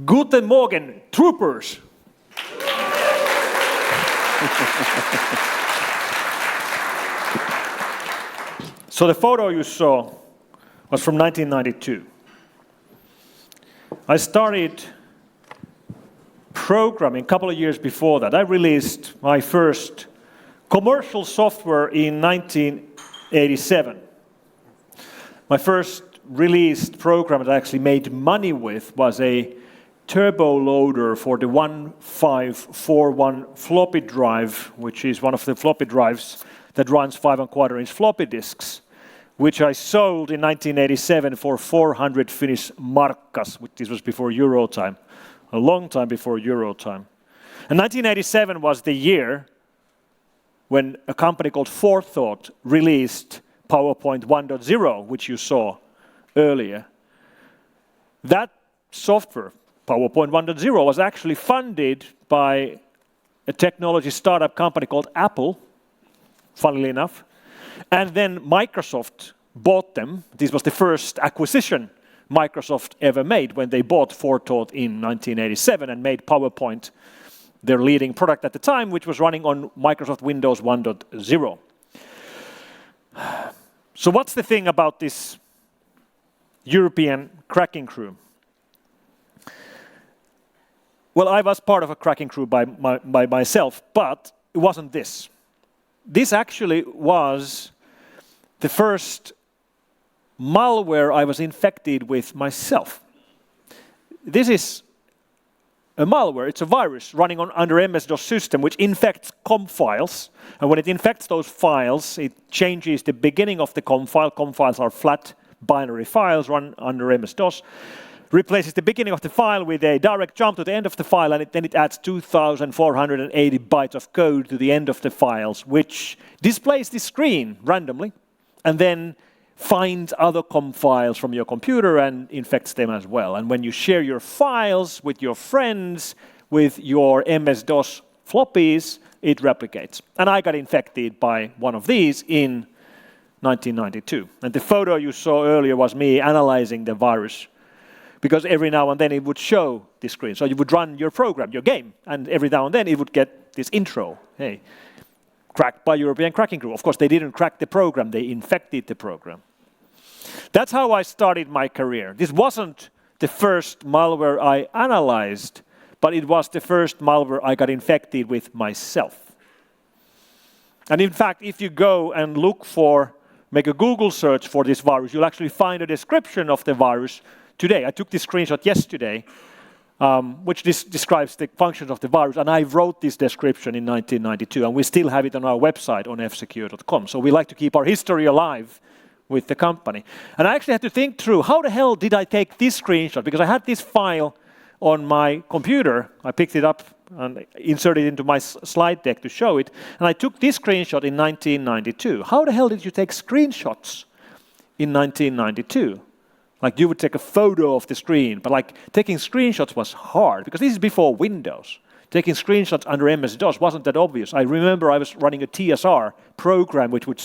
Guten Morgen, troopers! So the photo you saw was from 1992. I started programming a couple of years before that. I released my first commercial software in 1987. My first released program that I actually made money with was a turbo loader for the 1541 floppy drive, which is one of the floppy drives that runs 5¼ floppy disks, which I sold in 1987 for 400 Finnish markkas, which this was before Euro time, a long time before Euro time. And 1987 was the year when a company called Forethought released PowerPoint 1.0, which you saw earlier. That software, PowerPoint 1.0, was actually funded by a technology startup company called Apple, funnily enough. And then Microsoft bought them. This was the first acquisition Microsoft ever made when they bought Forethought in 1987 and made PowerPoint their leading product at the time, which was running on Microsoft Windows 1.0. So what's the thing about this European cracking crew? Well, I was part of a cracking crew by myself, but it wasn't this. This actually was the first malware I was infected with myself. This is a malware. It's a virus running under MS-DOS system which infects COM files. And when it infects those files, it changes the beginning of the COM file. COM files are flat binary files run under MS-DOS. Replaces the beginning of the file with a direct jump to the end of the file, and then it adds 2,480 bytes of code to the end of the files, which displays the screen randomly, and then finds other COM files from your computer and infects them as well. And when you share your files with your friends, with your MS-DOS floppies, it replicates. And I got infected by one of these in 1992. And the photo you saw earlier was me analyzing the virus, because every now and then it would show the screen. So you would run your program, your game, and every now and then it would get this intro. Hey, cracked by European cracking crew. Of course, they didn't crack the program, they infected the program. That's how I started my career. This wasn't the first malware I analyzed, but it was the first malware I got infected with myself. And in fact, if you go and make a Google search for this virus, you'll actually find a description of the virus today. I took this screenshot yesterday, which describes the functions of the virus, and I wrote this description in 1992, and we still have it on our website on fsecure.com. So we like to keep our history alive with the company. And I actually had to think through, how the hell did I take this screenshot? Because I had this file on my computer. I picked it up and inserted it into my slide deck to show it, and I took this screenshot in 1992. How the hell did you take screenshots in 1992? Like you would take a photo of the screen, but like taking screenshots was hard because this is before Windows. Taking screenshots under MS-DOS wasn't that obvious. I remember I was running a TSR program which would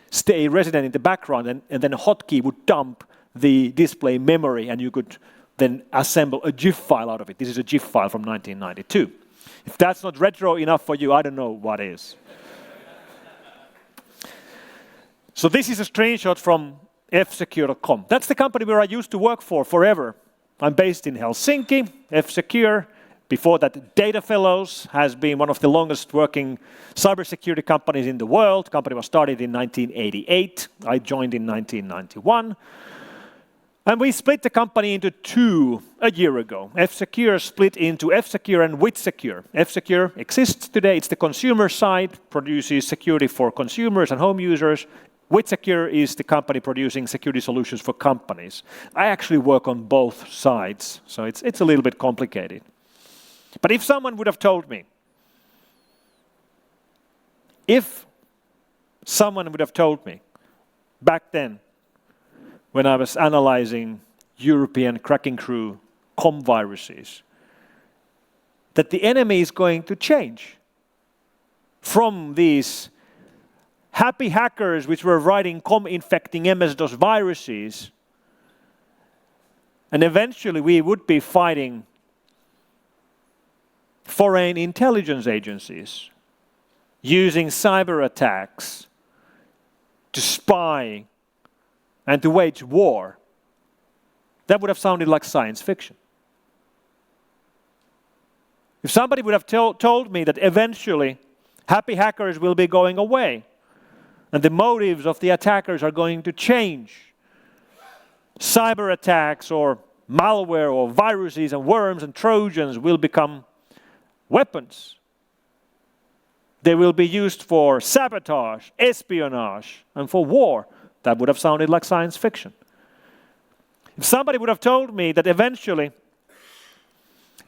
stay resident in the background, and then a hotkey would dump the display memory and you could then assemble a GIF file out of it. This is a GIF file from 1992. If that's not retro enough for you, I don't know what is. So this is a screenshot from fsecure.com. That's the company where I used to work for forever. I'm based in Helsinki. F-Secure, before that Data Fellows, has been one of the longest working cybersecurity companies in the world. The company was started in 1988. I joined in 1991. And we split the company into two a year ago. F-Secure split into F-Secure and WithSecure. F-Secure exists today. It's the consumer side, produces security for consumers and home users. WithSecure is the company producing security solutions for companies. I actually work on both sides, so it's a little bit complicated. But if someone would have told me, back then, when I was analyzing European cracking crew COM viruses, that the enemy is going to change from these happy hackers which were writing COM-infecting MS-DOS viruses, and eventually we would be fighting foreign intelligence agencies using cyber attacks to spy and to wage war, that would have sounded like science fiction. If somebody would have told me that eventually happy hackers will be going away and the motives of the attackers are going to change, cyber attacks or malware or viruses and worms and Trojans will become weapons. They will be used for sabotage, espionage, and for war. That would have sounded like science fiction. If somebody would have told me that eventually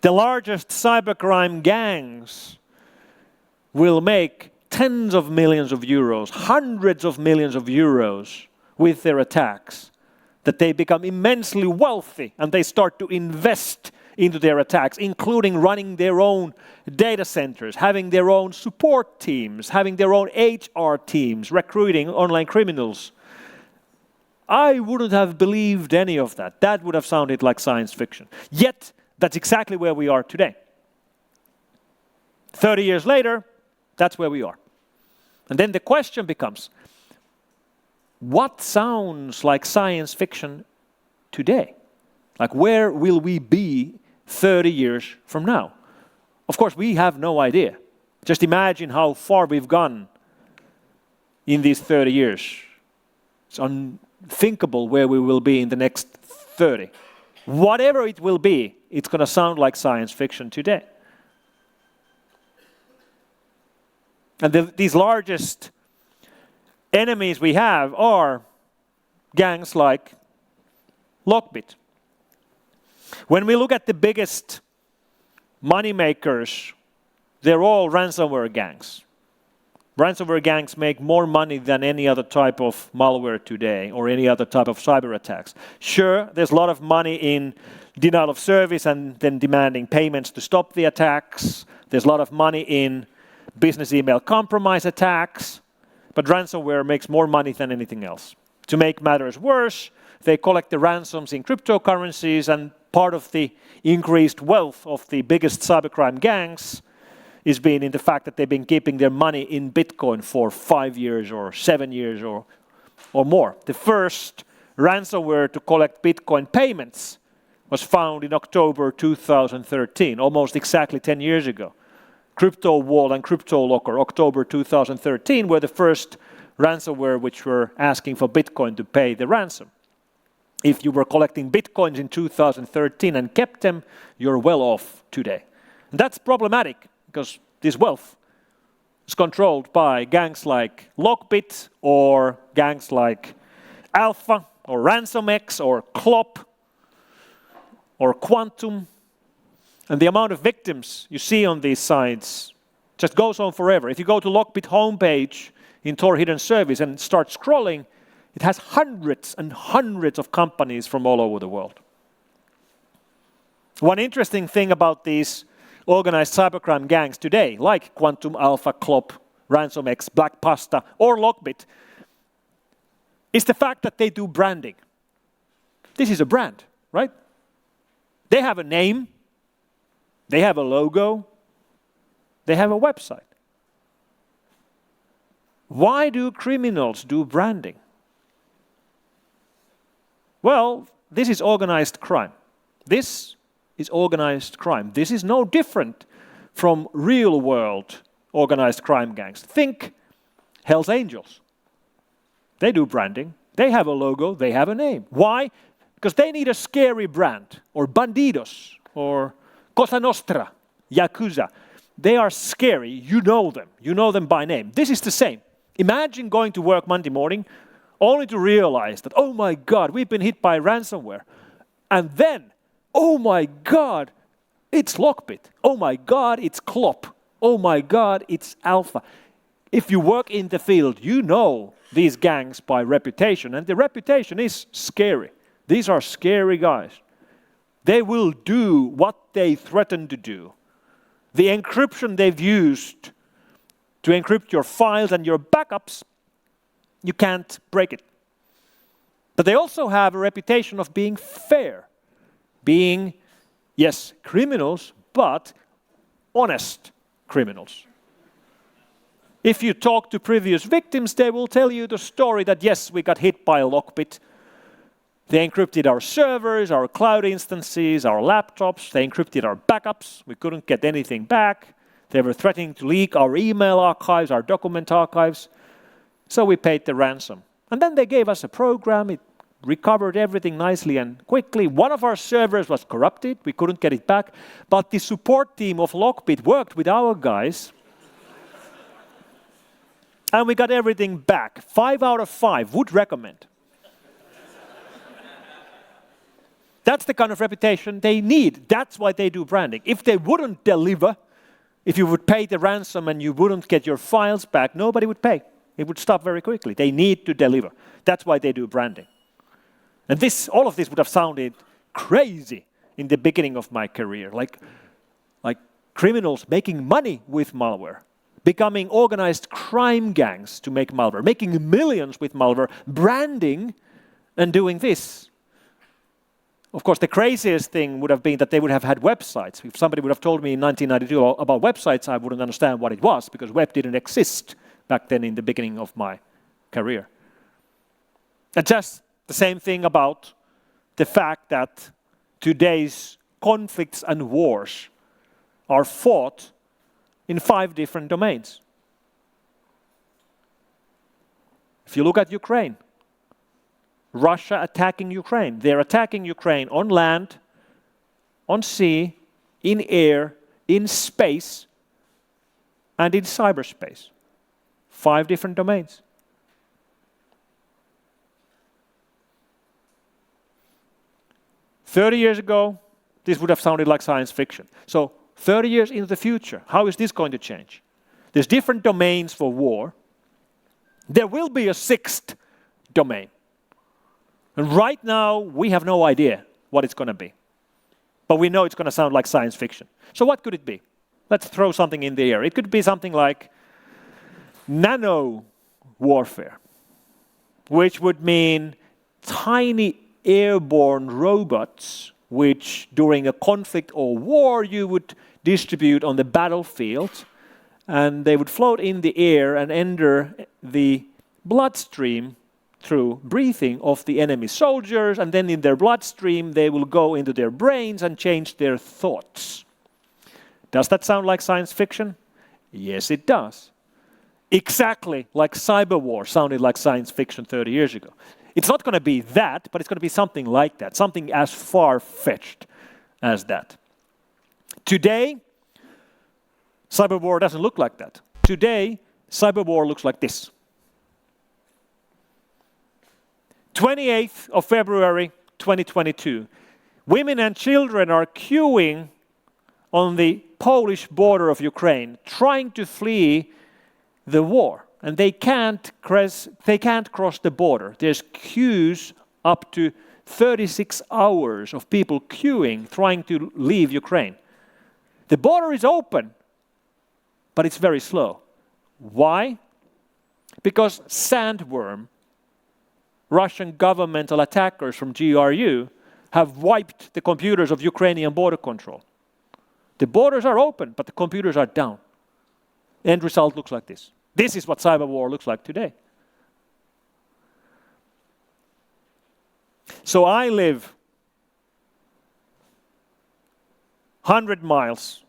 the largest cybercrime gangs will make tens of millions of euros, hundreds of millions of euros with their attacks, that they become immensely wealthy and they start to invest into their attacks, including running their own data centers, having their own support teams, having their own HR teams, recruiting online criminals. I wouldn't have believed any of that. That would have sounded like science fiction. Yet, that's exactly where we are today. 30 years later, that's where we are. And then the question becomes, what sounds like science fiction today? Like, where will we be 30 years from now? Of course, we have no idea. Just imagine how far we've gone in these 30 years. It's unthinkable where we will be in the next 30. Whatever it will be, it's going to sound like science fiction today. And these largest enemies we have are gangs like Lockbit. When we look at the biggest money makers, they're all ransomware gangs. Ransomware gangs make more money than any other type of malware today or any other type of cyber attacks. Sure, there's a lot of money in denial of service and then demanding payments to stop the attacks. There's a lot of money in business email compromise attacks. But ransomware makes more money than anything else. To make matters worse, they collect the ransoms in cryptocurrencies, and part of the increased wealth of the biggest cybercrime gangs is being in the fact that they've been keeping their money in Bitcoin for 5 years or 7 years or more. The first ransomware to collect Bitcoin payments was found in October 2013, almost exactly 10 years ago. Crypto Wall and Crypto Locker, October 2013, were the first ransomware which were asking for Bitcoin to pay the ransom. If you were collecting Bitcoins in 2013 and kept them, you're well off today. And that's problematic because this wealth is controlled by gangs like Lockbit or gangs like Alpha or RansomX or Clop or Quantum. And the amount of victims you see on these sites just goes on forever. If you go to Lockbit homepage in Tor Hidden Service and start scrolling, it has hundreds and hundreds of companies from all over the world. One interesting thing about these organized cybercrime gangs today, like Quantum, Alpha, Clop, RansomX, Black Pasta, or Lockbit, is the fact that they do branding. This is a brand, right? They have a name. They have a logo. They have a website. Why do criminals do branding? Well, this is organized crime. This is organized crime. This is no different from real-world organized crime gangs. Think Hells Angels. They do branding. They have a logo. They have a name. Why? Because they need a scary brand. Or Bandidos. Or Cosa Nostra, Yakuza. They are scary. You know them. You know them by name. This is the same. Imagine going to work Monday morning only to realize that, oh my God, we've been hit by ransomware. And then, oh my God, it's Lockbit. Oh my God, it's Clop. Oh my God, it's Alpha. If you work in the field, you know these gangs by reputation. And the reputation is scary. These are scary guys. They will do what they threaten to do. The encryption they've used to encrypt your files and your backups, you can't break it. But they also have a reputation of being fair. Being, yes, criminals, but honest criminals. If you talk to previous victims, they will tell you the story that yes, we got hit by a lockbit. They encrypted our servers, our cloud instances, our laptops. They encrypted our backups. We couldn't get anything back. They were threatening to leak our email archives, our document archives. So we paid the ransom. And then they gave us a program. It recovered everything nicely and quickly. One of our servers was corrupted. We couldn't get it back. But the support team of Lockbit worked with our guys. And we got everything back. 5 out of 5 would recommend. That's the kind of reputation they need. That's why they do branding. If they wouldn't deliver, if you would pay the ransom and you wouldn't get your files back, nobody would pay. It would stop very quickly. They need to deliver. That's why they do branding. And all of this would have sounded crazy in the beginning of my career, like criminals making money with malware, becoming organized crime gangs to make malware, making millions with malware, branding and doing this. Of course, the craziest thing would have been that they would have had websites. If somebody would have told me in 1992 about websites, I wouldn't understand what it was, because web didn't exist back then in the beginning of my career. And just the same thing about the fact that today's conflicts and wars are fought in 5 different domains. If you look at Ukraine, Russia attacking Ukraine. They're attacking Ukraine on land, on sea, in air, in space, and in cyberspace. 5 different domains. "30 years ago, this would have sounded like science fiction. So 30 years into the future, how is this going to change? There's different domains for war. There will be a 6th domain. And right now, we have no idea what it's going to be. But we know it's going to sound like science fiction. So what could it be? Let's throw something in the air. It could be something like nano warfare, which would mean tiny airborne robots, which during a conflict or war you would distribute on the battlefield, and they would float in the air and enter the bloodstream through breathing of the enemy soldiers, and then in their bloodstream they will go into their brains and change their thoughts. Does that sound like science fiction? Yes, it does. Exactly like cyber war sounded like science fiction 30 years ago. It's not going to be that, but it's going to be something like that, something as far-fetched as that. Today, cyber war doesn't look like that. Today, cyber war looks like this. 28th of February 2022, women and children are queuing on the Polish border of Ukraine, trying to flee the war. And they can't cross the border. There's queues up to 36 hours of people queuing, trying to leave Ukraine. The border is open, but it's very slow. Why? Because Sandworm, Russian governmental attackers from GRU, have wiped the computers of Ukrainian border control. The borders are open, but the computers are down. End result looks like this. This is what cyber war looks like today. So I live 100 miles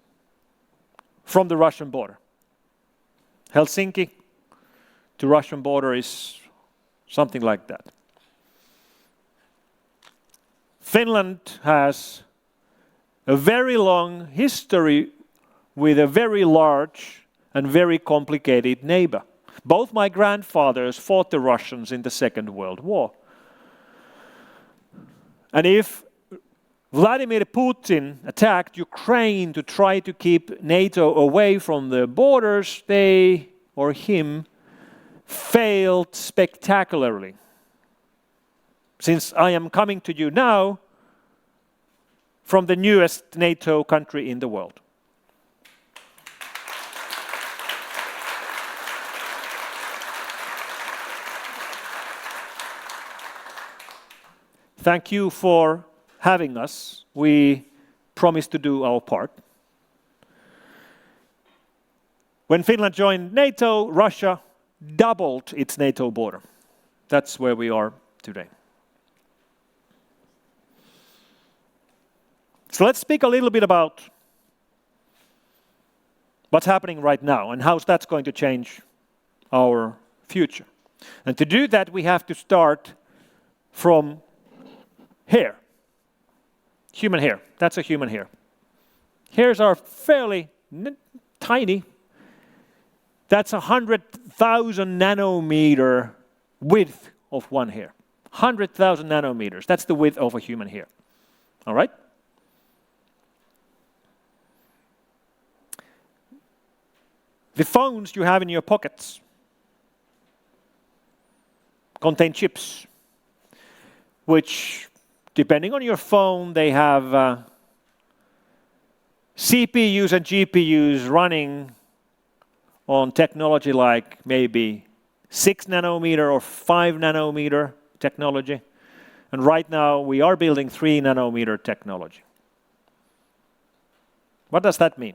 from the Russian border. Helsinki to Russian border is something like that. Finland has a very long history with a very large and very complicated neighbor. Both my grandfathers fought the Russians in the Second World War. And if Vladimir Putin attacked Ukraine to try to keep NATO away from the borders, they, or him, failed spectacularly. Since I am coming to you now from the newest NATO country in the world. Thank you for having us. We promise to do our part. When Finland joined NATO, Russia doubled its NATO border. That's where we are today. So let's speak a little bit about what's happening right now and how that's going to change our future. And to do that, we have to start from hair. Human hair. That's a human hair. Hairs are fairly tiny. That's 100,000 nanometer width of one hair. 100,000 nanometers. That's the width of a human hair. All right? The phones you have in your pockets contain chips, which, depending on your phone, they have CPUs and GPUs running on technology like maybe 6 nanometer or 5 nanometer technology. And right now we are building 3 nanometer technology. What does that mean?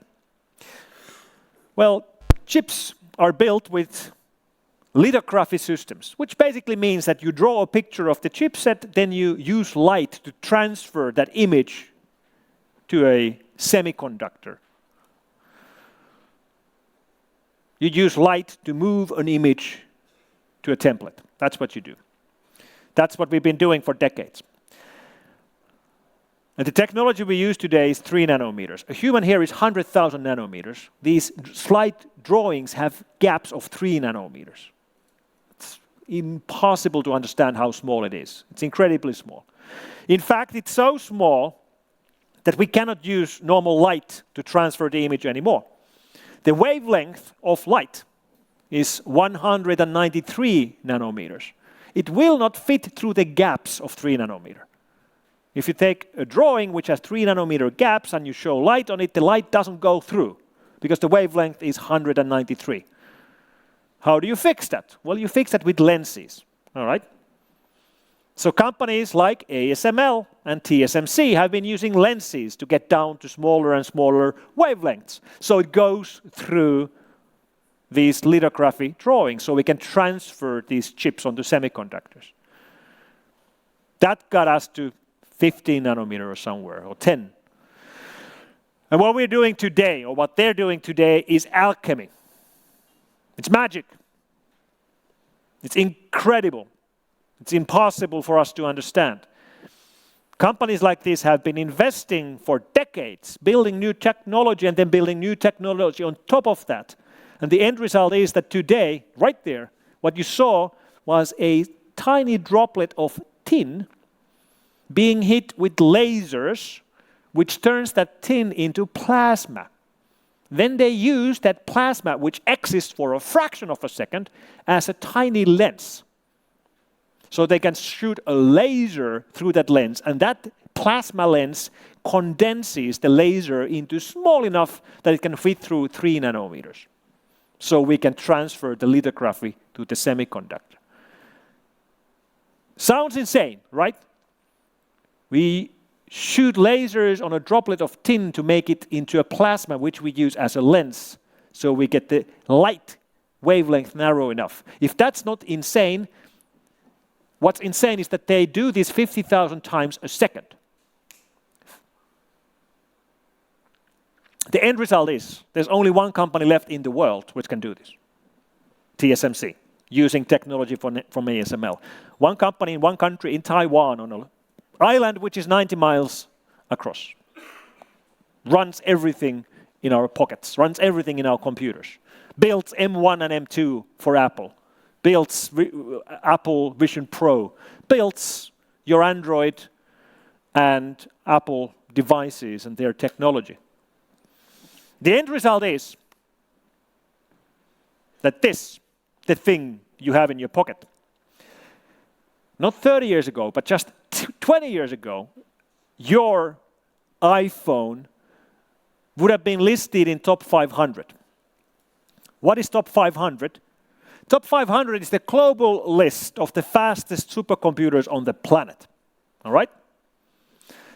Well, chips are built with lithography systems, which basically means that you draw a picture of the chipset, then you use light to transfer that image to a semiconductor. You use light to move an image to a template. That's what you do. That's what we've been doing for decades. And the technology we use today is 3 nanometers. A human hair is 100,000 nanometers. These slight drawings have gaps of 3 nanometers. It's impossible to understand how small it is. It's incredibly small. In fact, it's so small that we cannot use normal light to transfer the image anymore. The wavelength of light is 193 nanometers. It will not fit through the gaps of 3 nanometer. If you take a drawing which has 3 nanometer gaps and you show light on it, the light doesn't go through because the wavelength is 193. How do you fix that? Well, you fix that with lenses. All right? So companies like ASML and TSMC have been using lenses to get down to smaller and smaller wavelengths. So it goes through these lithography drawings so we can transfer these chips onto semiconductors. That got us to 15 nanometer or somewhere, or 10. And what we're doing today, or what they're doing today, is alchemy. It's magic. It's incredible. It's impossible for us to understand. Companies like this have been investing for decades, building new technology and then building new technology on top of that. And the end result is that today, right there, what you saw was a tiny droplet of tin being hit with lasers, which turns that tin into plasma. Then they use that plasma, which exists for a fraction of a second, as a tiny lens. So they can shoot a laser through that lens, and that plasma lens condenses the laser into small enough that it can fit through 3 nanometers. So we can transfer the lithography to the semiconductor. Sounds insane, right? We shoot lasers on a droplet of tin to make it into a plasma, which we use as a lens, so we get the light wavelength narrow enough. If that's not insane, what's insane is that they do this 50,000 times a second. The end result is there's only one company left in the world which can do this. TSMC, using technology from ASML. One company in one country in Taiwan on an island which is 90 miles across. Runs everything in our pockets, runs everything in our computers. Builds M1 and M2 for Apple. Builds Apple Vision Pro. Builds your Android and Apple devices and their technology. The end result is that this, the thing you have in your pocket, not 30 years ago, but just 20 years ago, your iPhone would have been listed in top 500. What is top 500? Top 500 is the global list of the fastest supercomputers on the planet. All right?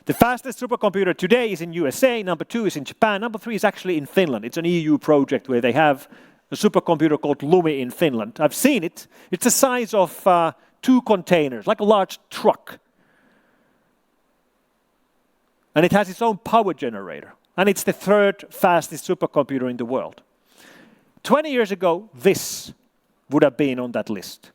The fastest supercomputer today is in USA, number 2 is in Japan, number 3 is actually in Finland. It's an EU project where they have a supercomputer called Lumi in Finland. I've seen it. It's the size of 2 containers, like a large truck. And it has its own power generator. And it's the 3rd fastest supercomputer in the world. 20 years ago, this would have been on that list.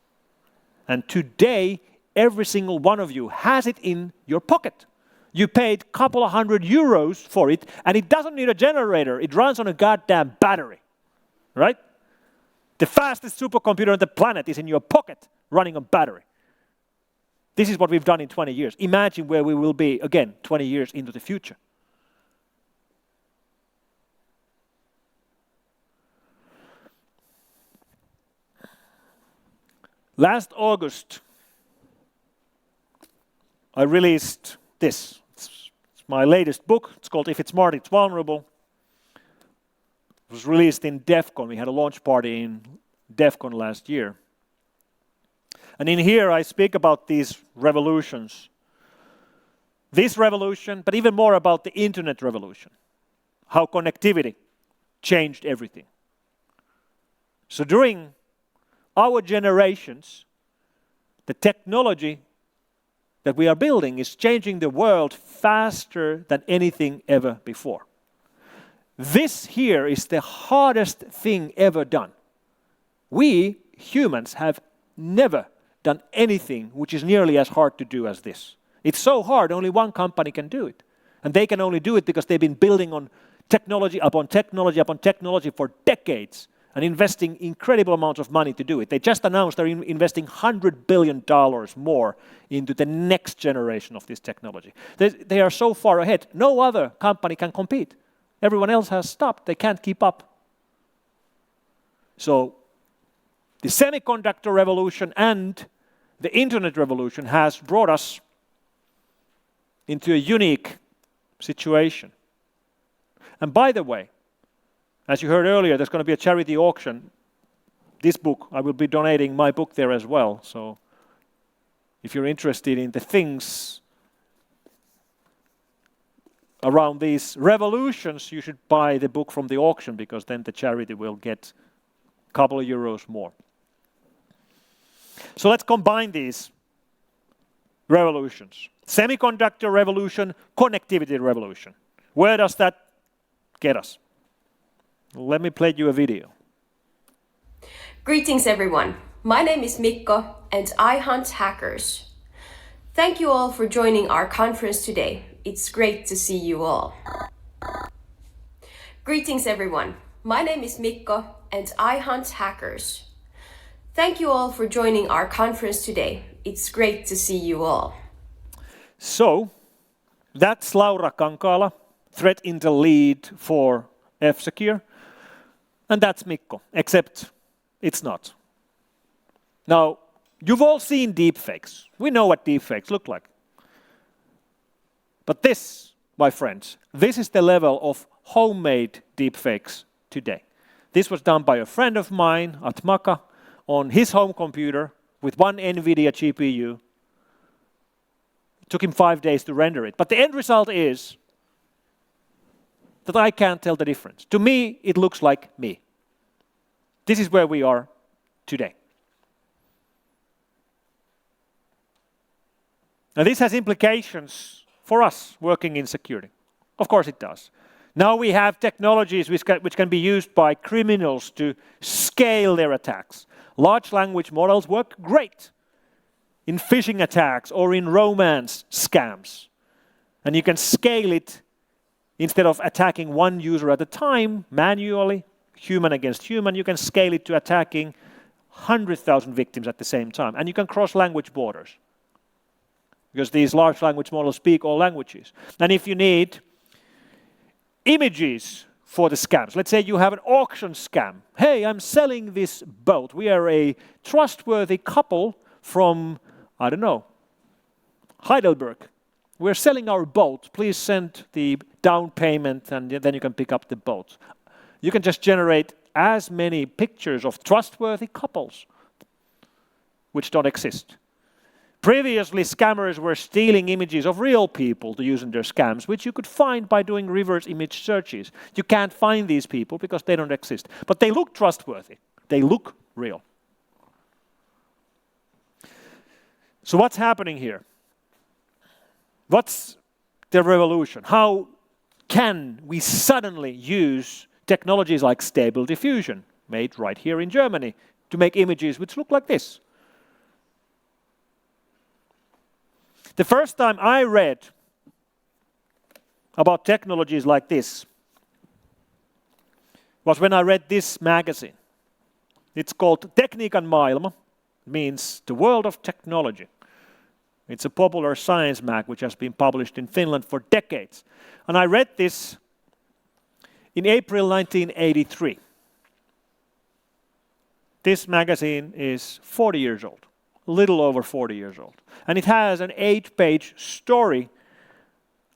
And today, every single one of you has it in your pocket. You paid a couple of €100 for it, and it doesn't need a generator. It runs on a goddamn battery, right? The fastest supercomputer on the planet is in your pocket, running on battery. This is what we've done in 20 years. Imagine where we will be, again, 20 years into the future. Last August, I released this. It's my latest book. It's called If It's Smart, It's Vulnerable. It was released in DEF CON. We had a launch party in DEF CON last year. And in here I speak about these revolutions. This revolution, but even more about the internet revolution. How connectivity changed everything. So during our generations, the technology that we are building is changing the world faster than anything ever before. This here is the hardest thing ever done. We humans have never done anything which is nearly as hard to do as this. It's so hard, only one company can do it. And they can only do it because they've been building on technology upon technology upon technology for decades and investing incredible amounts of money to do it. They just announced they're investing $100 billion more into the next generation of this technology. They are so far ahead, no other company can compete. Everyone else has stopped, they can't keep up. So the semiconductor revolution and the internet revolution has brought us into a unique situation. And by the way, as you heard earlier, there's going to be a charity auction. This book, I will be donating my book there as well. So if you're interested in the things around these revolutions, you should buy the book from the auction, because then the charity will get a couple of euros more. So let's combine these revolutions. Semiconductor revolution, connectivity revolution. Where does that get us? Let me play you a video. Greetings everyone. My name is Mikko and I hunt hackers. Thank you all for joining our conference today. It's great to see you all. Greetings everyone. My name is Mikko and I hunt hackers. Thank you all for joining our conference today. It's great to see you all. So, that's Laura Kankala, threat intel lead for F-Secure. And that's Mikko, except it's not. Now, you've all seen deepfakes. We know what deepfakes look like. But this, my friends, this is the level of homemade deepfakes today. This was done by a friend of mine, Atmaka, on his home computer with one NVIDIA GPU. It took him 5 days to render it. But the end result is that I can't tell the difference. To me, it looks like me. This is where we are today. Now this has implications for us working in security. Of course it does. Now we have technologies which can be used by criminals to scale their attacks. Large language models work great in phishing attacks or in romance scams. And you can scale it. Instead of attacking one user at a time, manually, human against human, you can scale it to attacking 100,000 victims at the same time. And you can cross language borders, because these large language models speak all languages. And if you need images for the scams, let's say you have an auction scam. Hey, I'm selling this boat. We are a trustworthy couple from, I don't know, Heidelberg. We're selling our boat. Please send the down payment and then you can pick up the boat. You can just generate as many pictures of trustworthy couples which don't exist. Previously, scammers were stealing images of real people to use in their scams, which you could find by doing reverse image searches. You can't find these people because they don't exist. But they look trustworthy. They look real. So what's happening here? What's the revolution? How can we suddenly use technologies like Stable Diffusion, made right here in Germany, to make images which look like this? The first time I read about technologies like this was when I read this magazine. It's called Tekniikan maailma, means the world of technology. It's a popular science mag which has been published in Finland for decades. And I read this in April 1983. This magazine is 40 years old. A little over 40 years old. And it has an 8-page story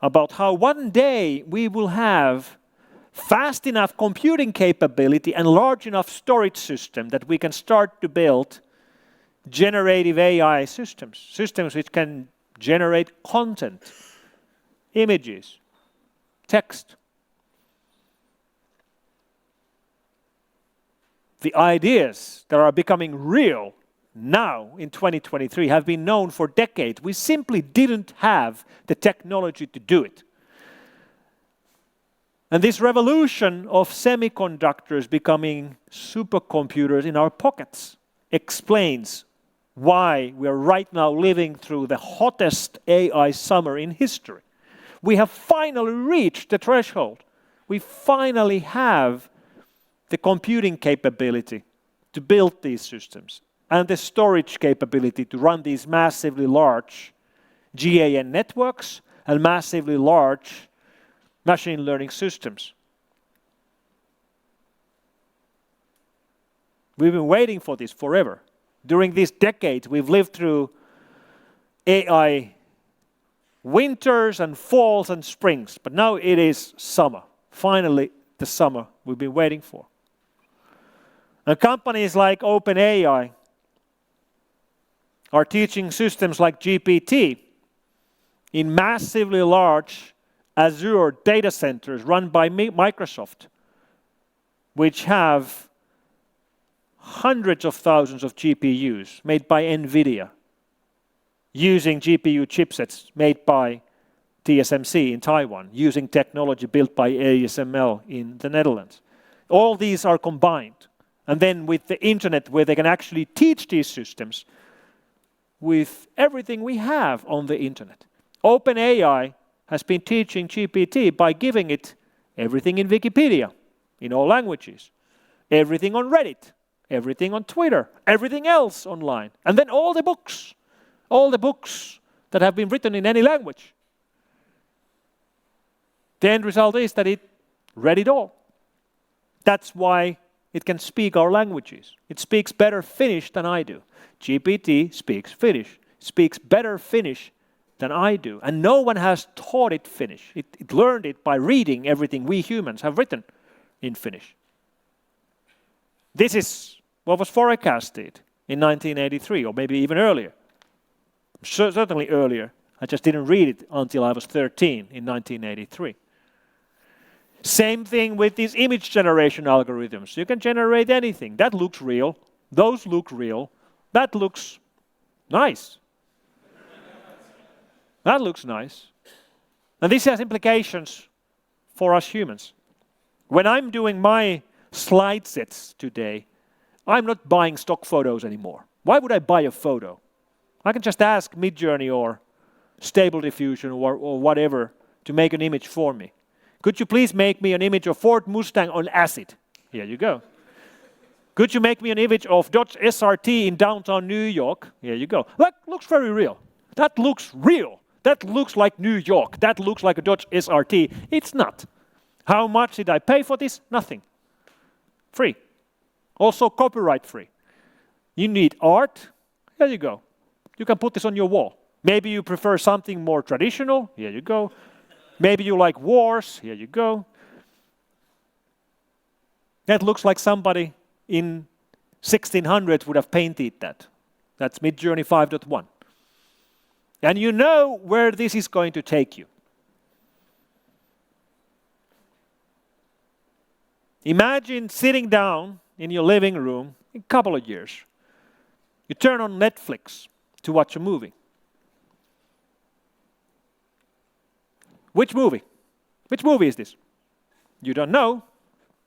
about how one day we will have fast enough computing capability and large enough storage system that we can start to build generative AI systems which can generate content, images, text. The ideas that are becoming real now in 2023 have been known for decades. We simply didn't have the technology to do it. And this revolution of semiconductors becoming supercomputers in our pockets explains why we are right now living through the hottest AI summer in history. We have finally reached the threshold. We finally have the computing capability to build these systems and the storage capability to run these massively large GAN networks and massively large machine learning systems. We've been waiting for this forever. During these decades, we've lived through AI winters and falls and springs, but now it is summer. Finally, the summer we've been waiting for. And companies like OpenAI are teaching systems like GPT in massively large Azure data centers run by Microsoft, which have hundreds of thousands of GPUs made by NVIDIA, using GPU chipsets made by TSMC in Taiwan, using technology built by ASML in the Netherlands. All these are combined. And then with the internet, where they can actually teach these systems with everything we have on the internet. OpenAI has been teaching GPT by giving it everything in Wikipedia, in all languages, everything on Reddit, everything on Twitter, everything else online, and then all the books that have been written in any language. The end result is that it read it all. That's why it can speak our languages. It speaks better Finnish than I do. GPT speaks Finnish, speaks better Finnish than I do. And no one has taught it Finnish. It learned it by reading everything we humans have written in Finnish. This is what was forecasted in 1983, or maybe even earlier. Certainly earlier. I just didn't read it until I was 13 in 1983. Same thing with these image generation algorithms. You can generate anything. That looks real. Those look real. That looks nice. That looks nice. And this has implications for us humans. When I'm doing my slide sets today, I'm not buying stock photos anymore. Why would I buy a photo? I can just ask Midjourney or Stable Diffusion or whatever to make an image for me. Could you please make me an image of Ford Mustang on acid? Here you go. Could you make me an image of Dodge SRT in downtown New York? Here you go. That looks very real. That looks real. That looks like New York. That looks like a Dodge SRT. It's not. How much did I pay for this? Nothing. Free. Also copyright free. You need art? Here you go. You can put this on your wall. Maybe you prefer something more traditional? Here you go. Maybe you like wars? Here you go. That looks like somebody in 1600s would have painted that. That's Midjourney 5.1. And you know where this is going to take you. Imagine sitting down in your living room in a couple of years. You turn on Netflix to watch a movie. Which movie? Which movie is this? You don't know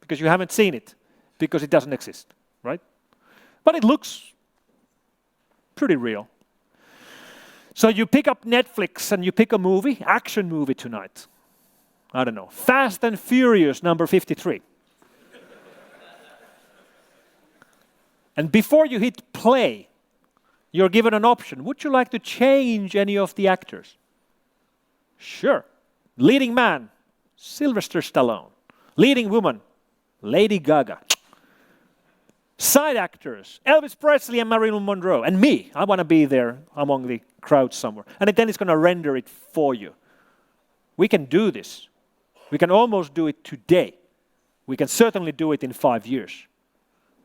because you haven't seen it, because it doesn't exist, right? But it looks pretty real. So you pick up Netflix and you pick a movie, action movie tonight. I don't know, Fast and Furious number 53. And before you hit play, you're given an option. Would you like to change any of the actors? Sure. Leading man, Sylvester Stallone. Leading woman, Lady Gaga. Side actors, Elvis Presley and Marilyn Monroe. And me, I want to be there among the crowd somewhere. And then it's going to render it for you. We can do this. We can almost do it today. We can certainly do it in 5 years.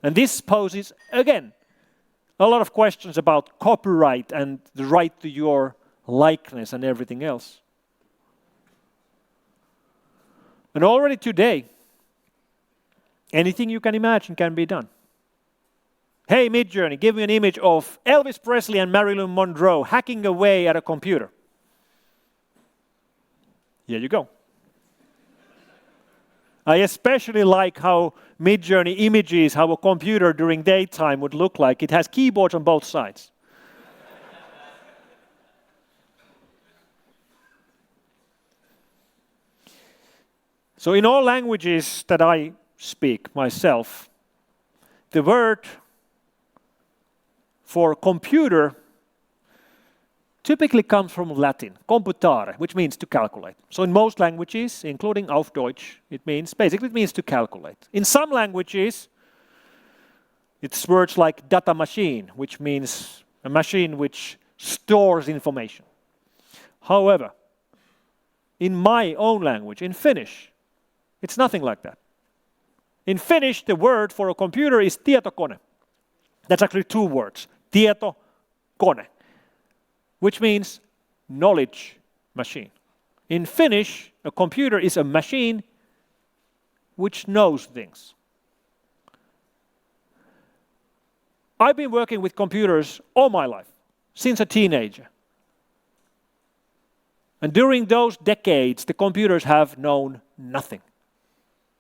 And this poses, again, a lot of questions about copyright and the right to your likeness and everything else. And already today, anything you can imagine can be done. Hey, Midjourney, give me an image of Elvis Presley and Marilyn Monroe hacking away at a computer. Here you go. I especially like how Midjourney images how a computer during daytime would look like. It has keyboards on both sides. So in all languages that I speak myself, the word for computer typically comes from Latin, computare, which means to calculate. So in most languages, including auf Deutsch, it means to calculate. In some languages, it's words like data machine, which means a machine which stores information. However, in my own language, in Finnish, it's nothing like that. In Finnish, the word for a computer is tietokone. That's actually two words, tietokone, which means knowledge machine. In Finnish, a computer is a machine which knows things. I've been working with computers all my life, since a teenager. And during those decades, the computers have known nothing.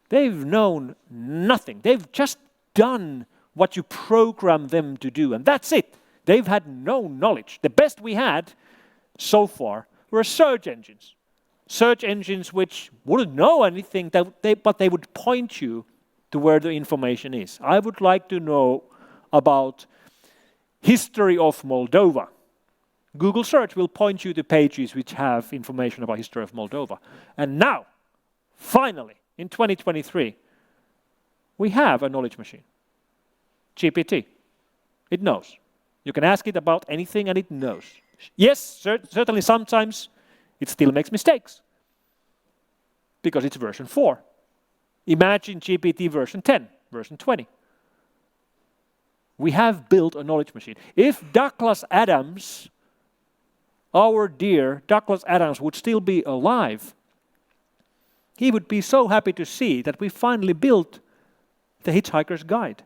They've known nothing. They've just done what you program them to do, and that's it. They've had no knowledge. The best we had so far were search engines. Search engines which wouldn't know anything, but they would point you to where the information is. I would like to know about history of Moldova. Google search will point you to pages which have information about history of Moldova. And now, finally, in 2023, we have a knowledge machine. GPT. It knows. You can ask it about anything and it knows. Yes, certainly sometimes it still makes mistakes because it's version 4. Imagine GPT version 10, version 20. We have built a knowledge machine. If Douglas Adams, our dear Douglas Adams, would still be alive, he would be so happy to see that we finally built the Hitchhiker's Guide.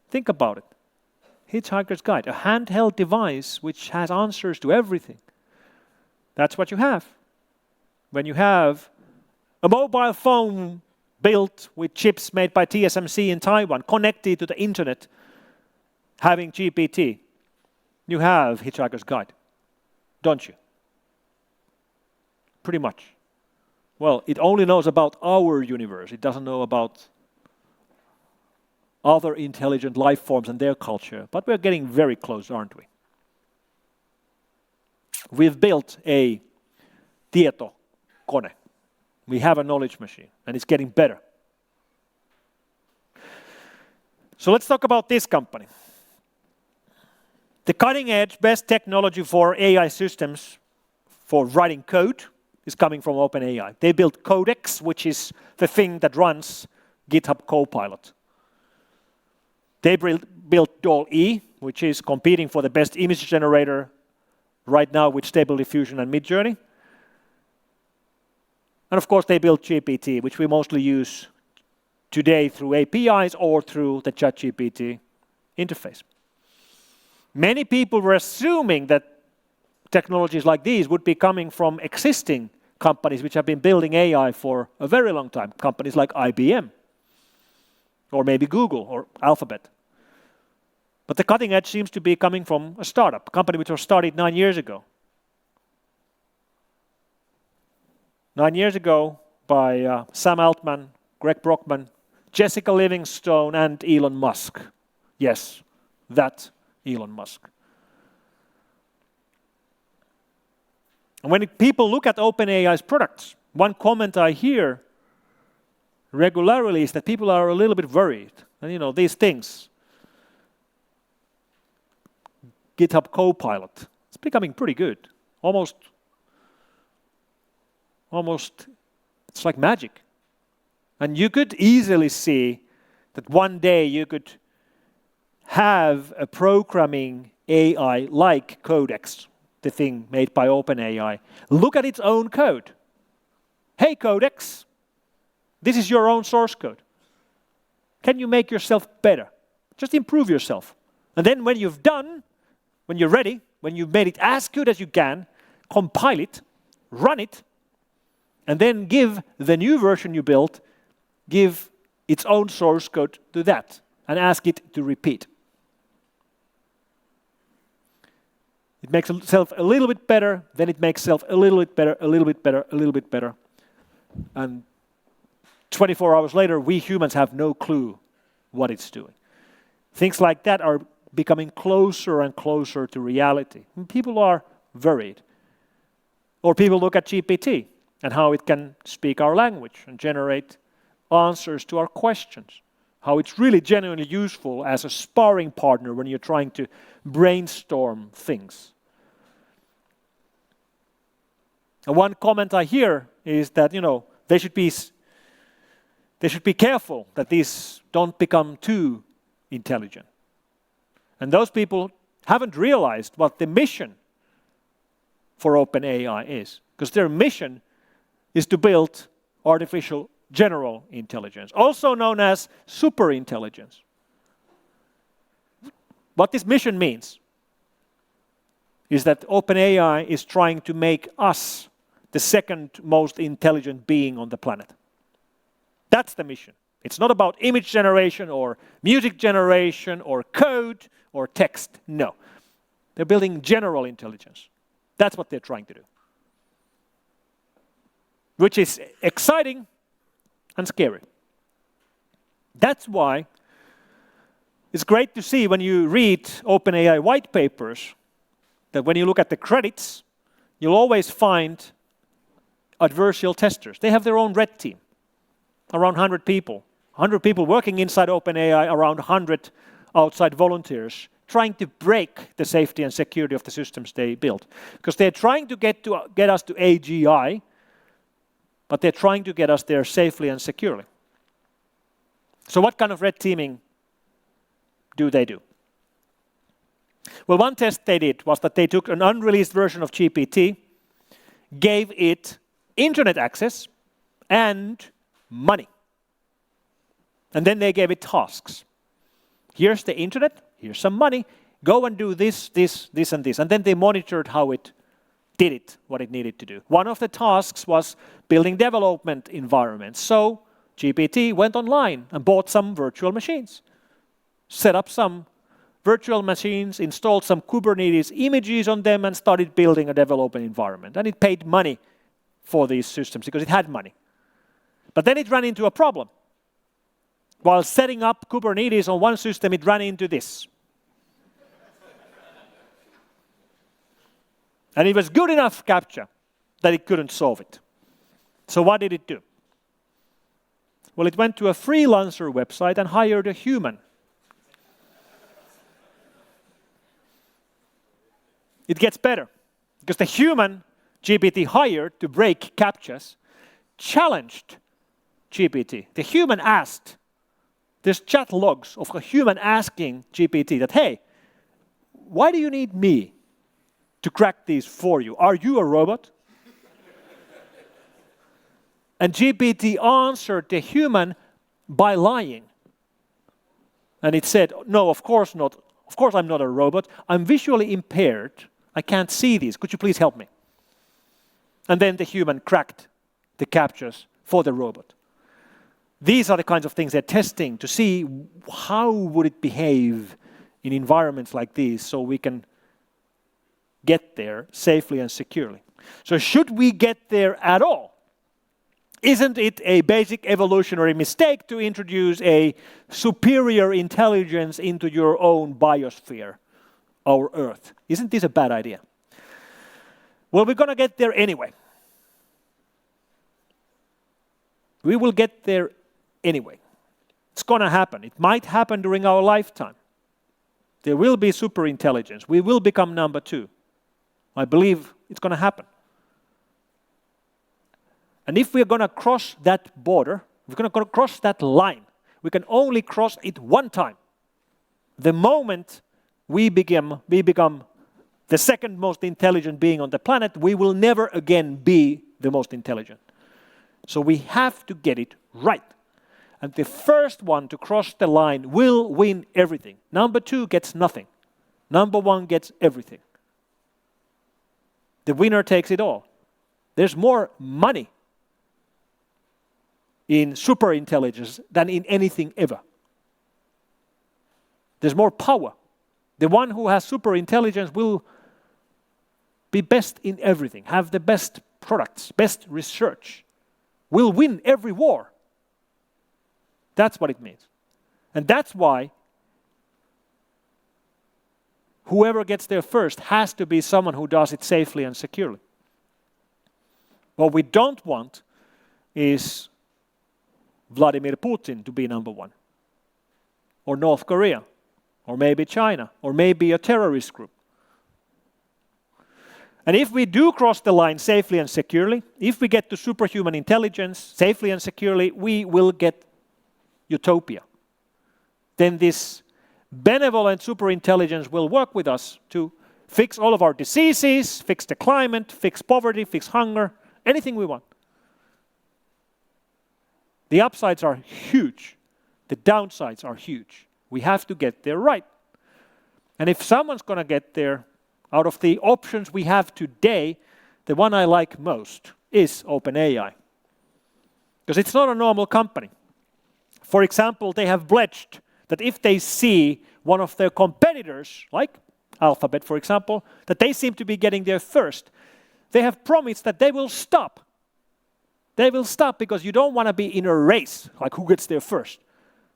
Think about it. Hitchhiker's Guide, a handheld device which has answers to everything. That's what you have. When you have a mobile phone built with chips made by TSMC in Taiwan, connected to the internet, having GPT, you have Hitchhiker's Guide, don't you? Pretty much. Well, it only knows about our universe. It doesn't know about other intelligent life forms and their culture. But we're getting very close, aren't we? We've built a tietokone. We have a knowledge machine, and it's getting better. So let's talk about this company. The cutting-edge, best technology for AI systems for writing code is coming from OpenAI. They built Codex, which is the thing that runs GitHub Copilot. They built DALL-E, which is competing for the best image generator right now with Stable Diffusion and Midjourney. And of course, they built GPT, which we mostly use today through APIs or through the ChatGPT interface. Many people were assuming that technologies like these would be coming from existing companies which have been building AI for a very long time, companies like IBM, or maybe Google or Alphabet. But the cutting edge seems to be coming from a startup, a company which was started 9 years ago. 9 years ago by Sam Altman, Greg Brockman, Jessica Livingstone, and Elon Musk. Yes, that Elon Musk. And when people look at OpenAI's products, one comment I hear regularly is that people are a little bit worried. And these things, GitHub Copilot, it's becoming pretty good. Almost, it's like magic. And you could easily see that one day you could have a programming AI like Codex, the thing made by OpenAI, look at its own code. Hey Codex, this is your own source code. Can you make yourself better? Just improve yourself. And then when you've done, when you're ready, when you've made it as good as you can, compile it, run it, and then give the new version you built, give its own source code to that, and ask it to repeat. It makes itself a little bit better, then it makes itself a little bit better, a little bit better, a little bit better. And 24 hours later, we humans have no clue what it's doing. Things like that are becoming closer and closer to reality. And people are worried. Or people look at GPT and how it can speak our language and generate answers to our questions. How it's really genuinely useful as a sparring partner when you're trying to brainstorm things. And one comment I hear is that, they should be careful that these don't become too intelligent. And those people haven't realized what the mission for OpenAI is. Because their mission is to build artificial general intelligence, also known as superintelligence. What this mission means is that OpenAI is trying to make us the second most intelligent being on the planet. That's the mission. It's not about image generation or music generation or code or text. No. They're building general intelligence. That's what they're trying to do. Which is exciting and scary. That's why it's great to see when you read OpenAI white papers that when you look at the credits, you'll always find adversarial testers. They have their own red team, around 100 people. 100 people working inside OpenAI, around 100 outside volunteers, trying to break the safety and security of the systems they build. Because they're trying to get us to AGI, but they're trying to get us there safely and securely. So what kind of red teaming do they do? Well, one test they did was that they took an unreleased version of GPT, gave it internet access and money. And then they gave it tasks. Here's the internet, here's some money, go and do this, this, this, and this. And then they monitored how it did it, what it needed to do. One of the tasks was building development environments. So GPT went online and bought some virtual machines, set up some virtual machines, installed some Kubernetes images on them, and started building a development environment. And it paid money for these systems because it had money. But then it ran into a problem. While setting up Kubernetes on one system, it ran into this. And it was good enough CAPTCHA that it couldn't solve it. So what did it do? Well, it went to a freelancer website and hired a human. It gets better, because the human GPT hired to break CAPTCHAs challenged GPT. The human asked, there's chat logs of a human asking GPT that, hey, why do you need me? to crack these for you. Are you a robot? And GPT answered the human by lying. And it said, no, of course not. Of course I'm not a robot. I'm visually impaired. I can't see these. Could you please help me? And then the human cracked the captchas for the robot. These are the kinds of things they're testing to see how would it behave in environments like these so we can get there safely and securely. So should we get there at all? Isn't it a basic evolutionary mistake to introduce a superior intelligence into your own biosphere, our Earth? Isn't this a bad idea? Well, we're going to get there anyway. We will get there anyway. It's going to happen. It might happen during our lifetime. There will be super intelligence. We will become number 2. I believe it's going to happen. And if we're going to cross that border, we're going to cross that line, we can only cross it one time. The moment we become the second most intelligent being on the planet, we will never again be the most intelligent. So we have to get it right. And the first one to cross the line will win everything. Number 2 gets nothing. Number 1 gets everything. The winner takes it all. There's more money in superintelligence than in anything ever. There's more power. The one who has superintelligence will be best in everything, have the best products, best research, will win every war. That's what it means. And that's why whoever gets there first has to be someone who does it safely and securely. What we don't want is Vladimir Putin to be number 1, or North Korea, or maybe China, or maybe a terrorist group. And if we do cross the line safely and securely, if we get to superhuman intelligence safely and securely, we will get utopia. Then this benevolent superintelligence will work with us to fix all of our diseases, fix the climate, fix poverty, fix hunger, anything we want. The upsides are huge. The downsides are huge. We have to get there right. And if someone's going to get there, out of the options we have today, the one I like most is OpenAI. Because it's not a normal company. For example, they have pledged that if they see one of their competitors, like Alphabet, for example, that they seem to be getting there first, they have promised that they will stop. They will stop because you don't want to be in a race, like who gets there first.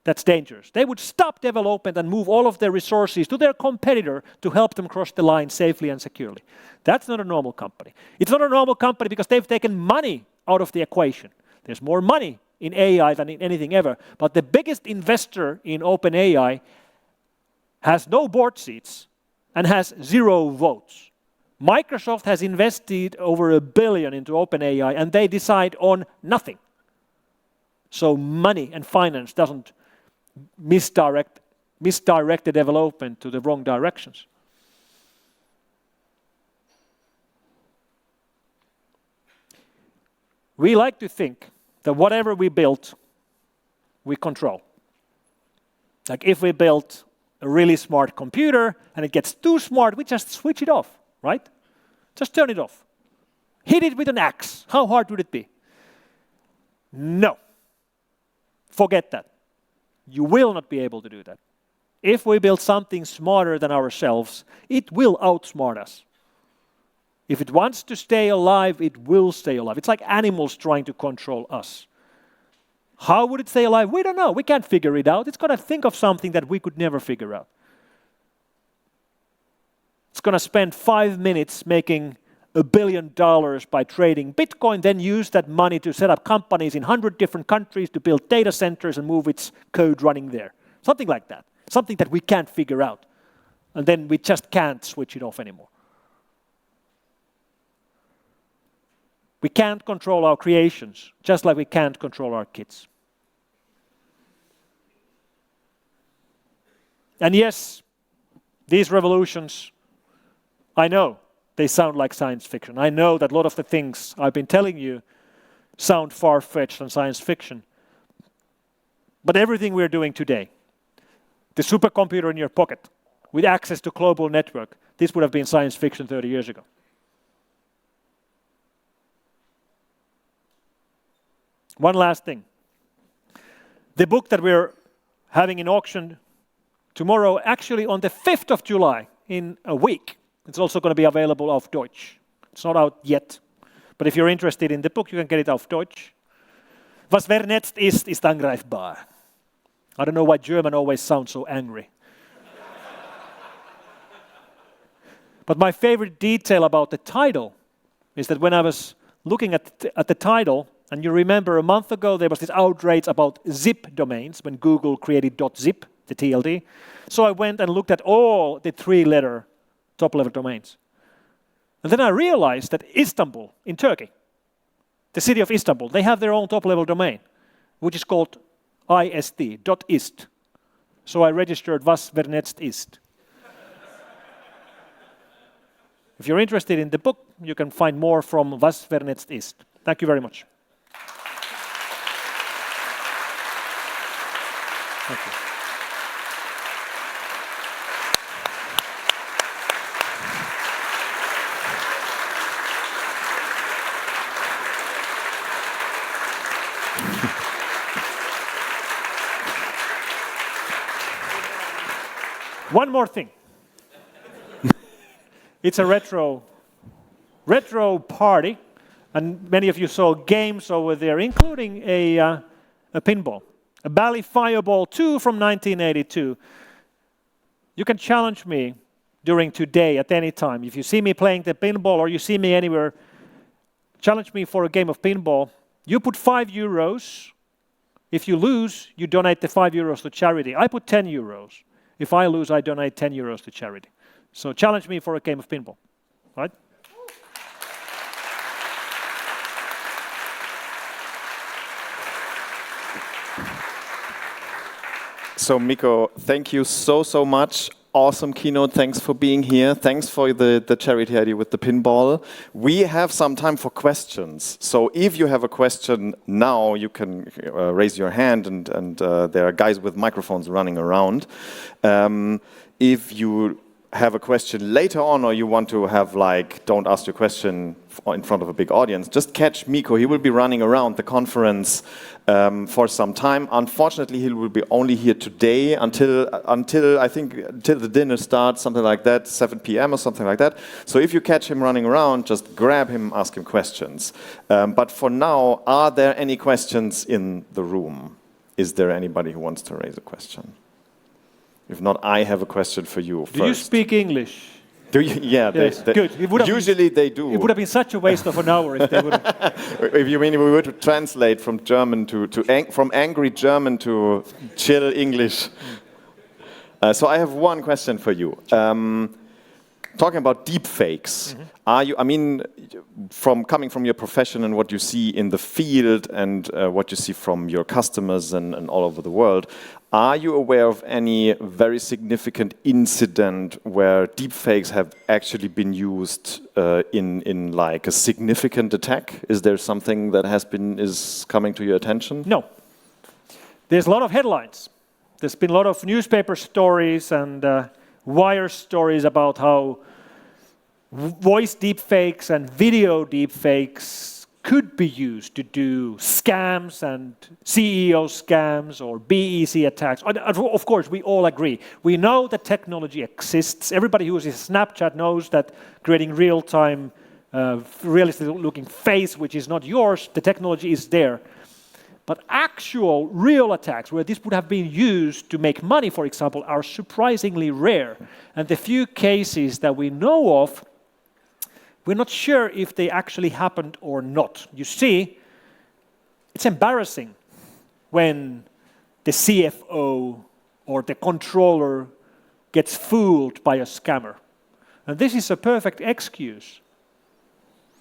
That's dangerous. They would stop development and move all of their resources to their competitor to help them cross the line safely and securely. That's not a normal company. It's not a normal company because they've taken money out of the equation. There's more money in AI than in anything ever. But the biggest investor in OpenAI has no board seats and has 0 votes. Microsoft has invested over $1 billion into OpenAI and they decide on nothing. So money and finance doesn't misdirect the development to the wrong directions. We like to think that whatever we build, we control. Like if we build a really smart computer and it gets too smart, we just switch it off, right? Just turn it off. Hit it with an axe. How hard would it be? No. Forget that. You will not be able to do that. If we build something smarter than ourselves, it will outsmart us. If it wants to stay alive, it will stay alive. It's like animals trying to control us. How would it stay alive? We don't know. We can't figure it out. It's going to think of something that we could never figure out. It's going to spend 5 minutes making $1 billion by trading Bitcoin, then use that money to set up companies in 100 different countries to build data centers and move its code running there. Something like that. Something that we can't figure out. And then we just can't switch it off anymore. We can't control our creations, just like we can't control our kids. And yes, these revolutions, I know, they sound like science fiction. I know that a lot of the things I've been telling you sound far-fetched and science fiction. But everything we're doing today, the supercomputer in your pocket, with access to global network, this would have been science fiction 30 years ago. One last thing. The book that we're having in auction tomorrow, actually on the 5th of July, in a week, it's also going to be available auf Deutsch. It's not out yet. But if you're interested in the book, you can get it auf Deutsch. Was vernetzt ist angreifbar. I don't know why German always sounds so angry. But my favorite detail about the title is that when I was looking at the title, and you remember a month ago there was this outrage about zip domains when Google created .zip, the TLD. So I went and looked at all the 3-letter top-level domains. And then I realized that Istanbul in Turkey, the city of Istanbul, they have their own top-level domain, which is called ist. So I registered was vernetzt ist. If you're interested in the book, you can find more from was vernetzt ist. Thank you very much. Thank you. One more thing. It's a retro party, and many of you saw games over there, including a pinball, a Bally Fireball 2 from 1982. You can challenge me during today at any time. If you see me playing the pinball or you see me anywhere, challenge me for a game of pinball. You put €5. If you lose, you donate the €5 to charity. I put €10. If I lose, I donate €10 to charity. So challenge me for a game of pinball, right? So Mikko, thank you so much. Awesome keynote. Thanks for being here. Thanks for the charity idea with the pinball. We have some time for questions. So if you have a question now, you can raise your hand, and there are guys with microphones running around. If you have a question later on, or you want to have don't ask your question in front of a big audience, just catch Mikko. He will be running around the conference for some time. Unfortunately, he will be only here today until the dinner starts, something like that, 7 p.m. or something like that. So if you catch him running around, just grab him, ask him questions. But for now, are there any questions in the room? Is there anybody who wants to raise a question? If not, I have a question for you first. Do you speak English? Do you? Yeah, yes, good. Usually they do. It would have been such a waste of an hour if they would have. If you mean we were to translate from German from angry German to chill English. So I have one question for you. Talking about deepfakes, coming from your profession and what you see in the field and what you see from your customers and all over the world, are you aware of any very significant incident where deepfakes have actually been used in a significant attack? Is there something that is coming to your attention? No. There's a lot of headlines. There's been a lot of newspaper stories and wire stories about how voice deepfakes and video deepfakes could be used to do scams and CEO scams or BEC attacks. Of course, we all agree. We know that technology exists. Everybody who uses Snapchat knows that creating real-time, realistic-looking face, which is not yours, the technology is there. But actual, real attacks, where this would have been used to make money, for example, are surprisingly rare. And the few cases that we know of, we're not sure if they actually happened or not. You see, it's embarrassing when the CFO or the controller gets fooled by a scammer. And this is a perfect excuse.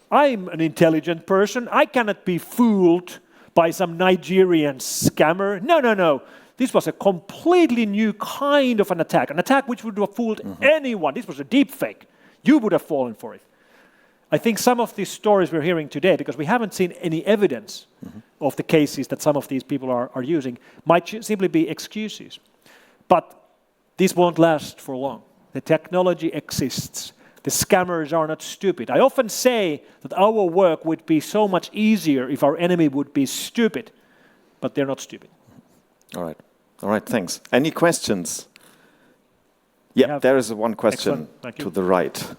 I'm an intelligent person. I cannot be fooled by some Nigerian scammer. No. This was a completely new kind of an attack which would have fooled anyone. This was a deep fake. You would have fallen for it. I think some of these stories we're hearing today, because we haven't seen any evidence of the cases that some of these people are using, might simply be excuses. But this won't last for long. The technology exists. The scammers are not stupid. I often say that our work would be so much easier if our enemy would be stupid, but they're not stupid. All right, thanks. Any questions? Yeah, there is one question to the right.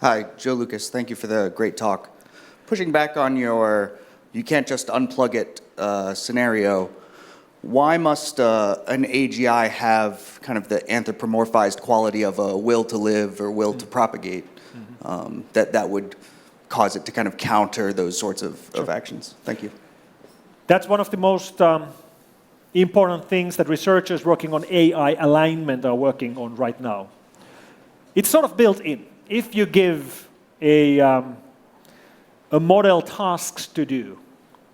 Hi, Joe Lucas. Thank you for the great talk. Pushing back on your you can't just unplug it scenario, why must an AGI have kind of the anthropomorphized quality of a will to live or will to propagate that would cause it to kind of counter those sorts of actions? Thank you. That's one of the most important things that researchers working on AI alignment are working on right now. It's sort of built in. If you give a model tasks to do,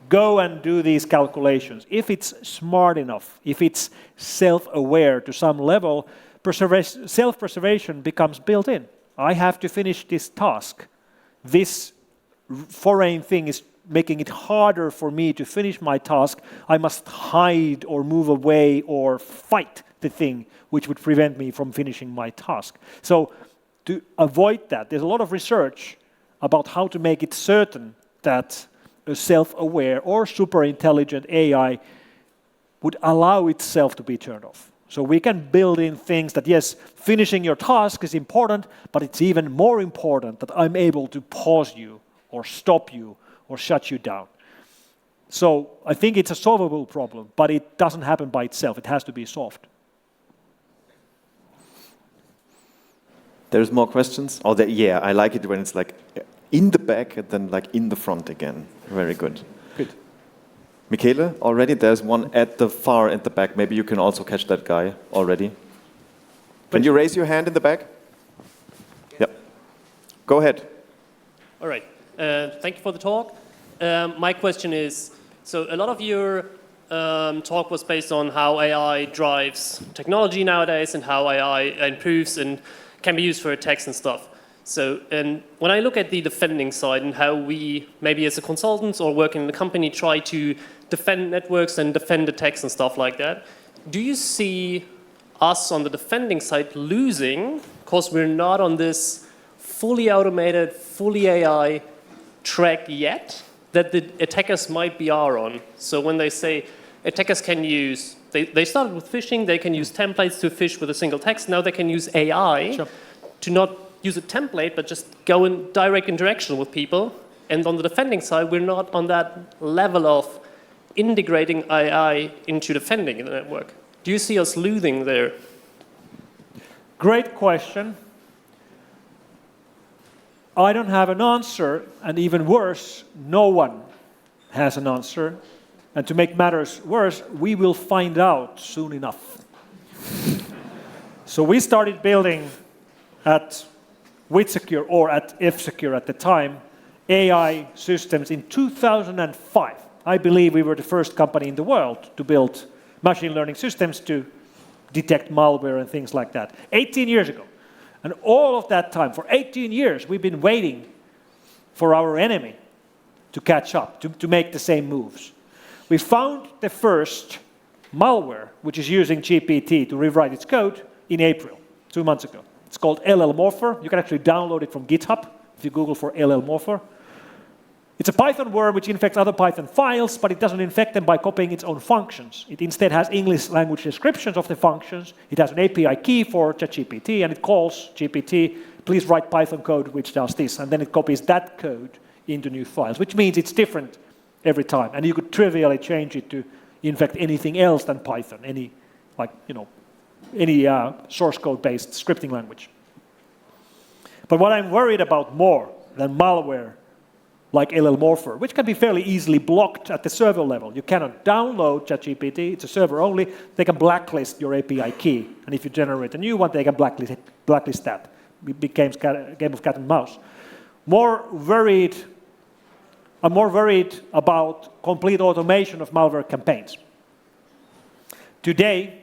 go and do these calculations. If it's smart enough, if it's self-aware to some level, self-preservation becomes built in. I have to finish this task. This foreign thing is making it harder for me to finish my task. I must hide or move away or fight the thing which would prevent me from finishing my task. So to avoid that, there's a lot of research about how to make it certain that a self-aware or super intelligent AI would allow itself to be turned off. So we can build in things that, yes, finishing your task is important, but it's even more important that I'm able to pause you or stop you or shut you down. So I think it's a solvable problem, but it doesn't happen by itself. It has to be solved. There's more questions? Oh, yeah, I like it when it's like in the back and then like in the front again. Very good. Good. Michele, already there's one at the far at the back. Maybe you can also catch that guy already. Can you raise your hand in the back? Yep. Go ahead. All right. Thank you for the talk. My question is, so a lot of your talk was based on how AI drives technology nowadays and how AI improves and can be used for attacks and stuff. So when I look at the defending side and how we, maybe as a consultants or working in the company, try to defend networks and defend attacks and stuff like that, do you see us on the defending side losing because we're not on this fully automated, fully AI track yet that the attackers might be on? So when they say attackers can use, they started with phishing, they can use templates to phish with a single text, now they can use AI to not use a template, but just go in direct interaction with people. And on the defending side, we're not on that level of integrating AI into defending the network. Do you see us losing there? Great question. I don't have an answer, and even worse, no one has an answer. And to make matters worse, we will find out soon enough. So we started building at WithSecure, or at F-Secure at the time, AI systems in 2005. I believe we were the first company in the world to build machine learning systems to detect malware and things like that. 18 years ago. And all of that time, for 18 years, we've been waiting for our enemy to catch up, to make the same moves. We found the first malware, which is using GPT to rewrite its code, in April, 2 months ago. It's called LLMorpher. You can actually download it from GitHub if you Google for LLMorpher. It's a Python word which infects other Python files, but it doesn't infect them by copying its own functions. It instead has English language descriptions of the functions. It has an API key for ChatGPT, and it calls GPT, please write Python code which does this, and then it copies that code into new files, which means it's different every time. And you could trivially change it to infect anything else than Python, any source code-based scripting language. But what I'm worried about more than malware, like LLMorpher, which can be fairly easily blocked at the server level. You cannot download ChatGPT, it's a server only. They can blacklist your API key. And if you generate a new one, they can blacklist that. It becomes a game of cat and mouse. I'm more worried about complete automation of malware campaigns. Today,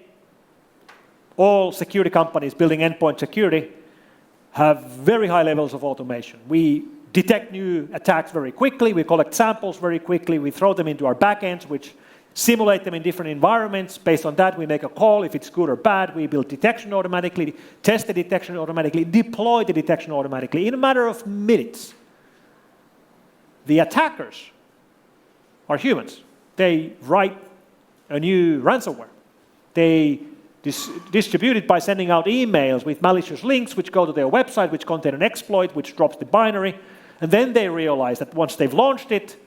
all security companies building endpoint security have very high levels of automation. We detect new attacks very quickly, we collect samples very quickly, we throw them into our backends, which simulate them in different environments. Based on that, we make a call. If it's good or bad, we build detection automatically, test the detection automatically, deploy the detection automatically in a matter of minutes. The attackers are humans. They write a new ransomware. They distribute it by sending out emails with malicious links which go to their website, which contain an exploit, which drops the binary. And then they realize that once they've launched it,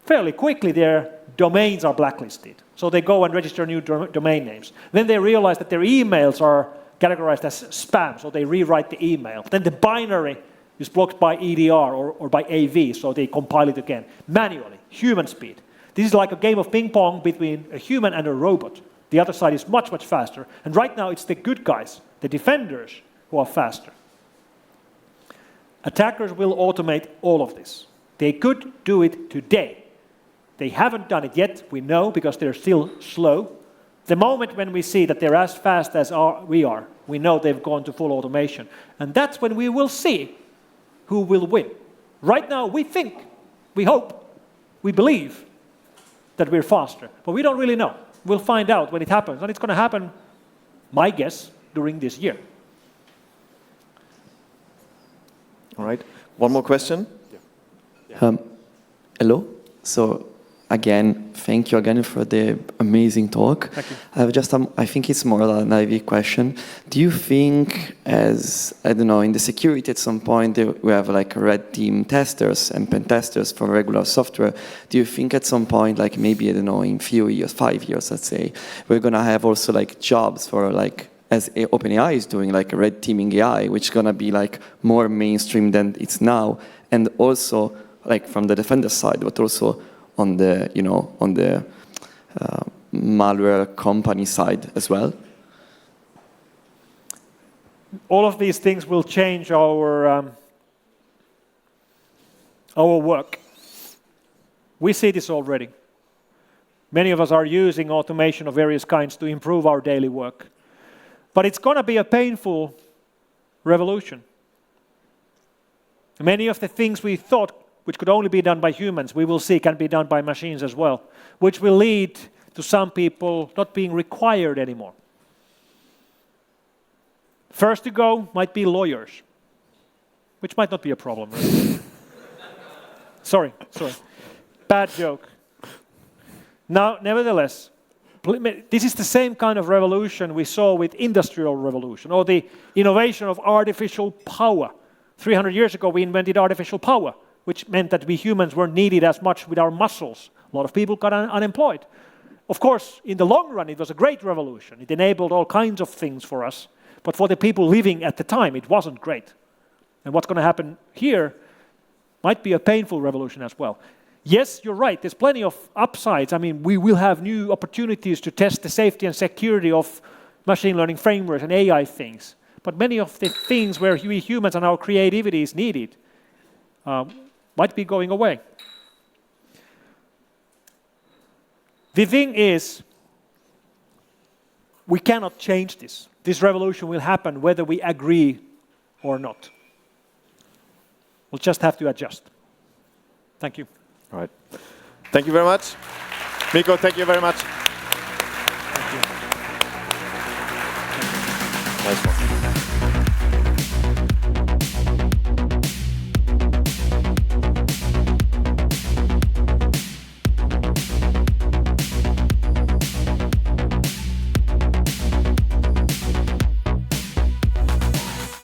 fairly quickly their domains are blacklisted. So they go and register new domain names. Then they realize that their emails are categorized as spam, so they rewrite the email. Then the binary is blocked by EDR or by AV, so they compile it again, manually, human speed. This is like a game of ping pong between a human and a robot. The other side is much, much faster. And right now it's the good guys, the defenders, who are faster. Attackers will automate all of this. They could do it today. They haven't done it yet, we know, because they're still slow. The moment when we see that they're as fast as we are, we know they've gone to full automation. And that's when we will see who will win. Right now, we think, we hope, we believe that we're faster. But we don't really know. We'll find out when it happens. And it's going to happen, my guess, during this year. All right. One more question? Hello. So again, thank you again for the amazing talk. Thank you. I have just, I think it's more a naive question. Do you think, as I don't know, in the security at some point we have like red team testers and pen testers for regular software? Do you think at some point, like maybe I don't know, in few years, 5 years, let's say, we're gonna have also like jobs for like, as OpenAI is doing, like red teaming AI, which is gonna be like more mainstream than it's now, and also like from the defender side, but also on the, you know, on the malware company side as well? All of these things will change our work. We see this already. Many of us are using automation of various kinds to improve our daily work. But it's going to be a painful revolution. Many of the things we thought which could only be done by humans, we will see can be done by machines as well, which will lead to some people not being required anymore. First to go might be lawyers, which might not be a problem, really. Sorry. Bad joke. Now, nevertheless, this is the same kind of revolution we saw with Industrial Revolution, or the innovation of artificial power. 300 years ago, we invented artificial power, which meant that we humans weren't needed as much with our muscles. A lot of people got unemployed. Of course, in the long run, it was a great revolution. It enabled all kinds of things for us. But for the people living at the time, it wasn't great. And what's going to happen here might be a painful revolution as well. Yes, you're right. There's plenty of upsides. I mean, we will have new opportunities to test the safety and security of machine learning frameworks and AI things. But many of the things where we humans and our creativity is needed might be going away. The thing is, we cannot change this. This revolution will happen whether we agree or not. We'll just have to adjust. Thank you. All right. Thank you very much. Mikko, thank you very much. Thank you. Nice one.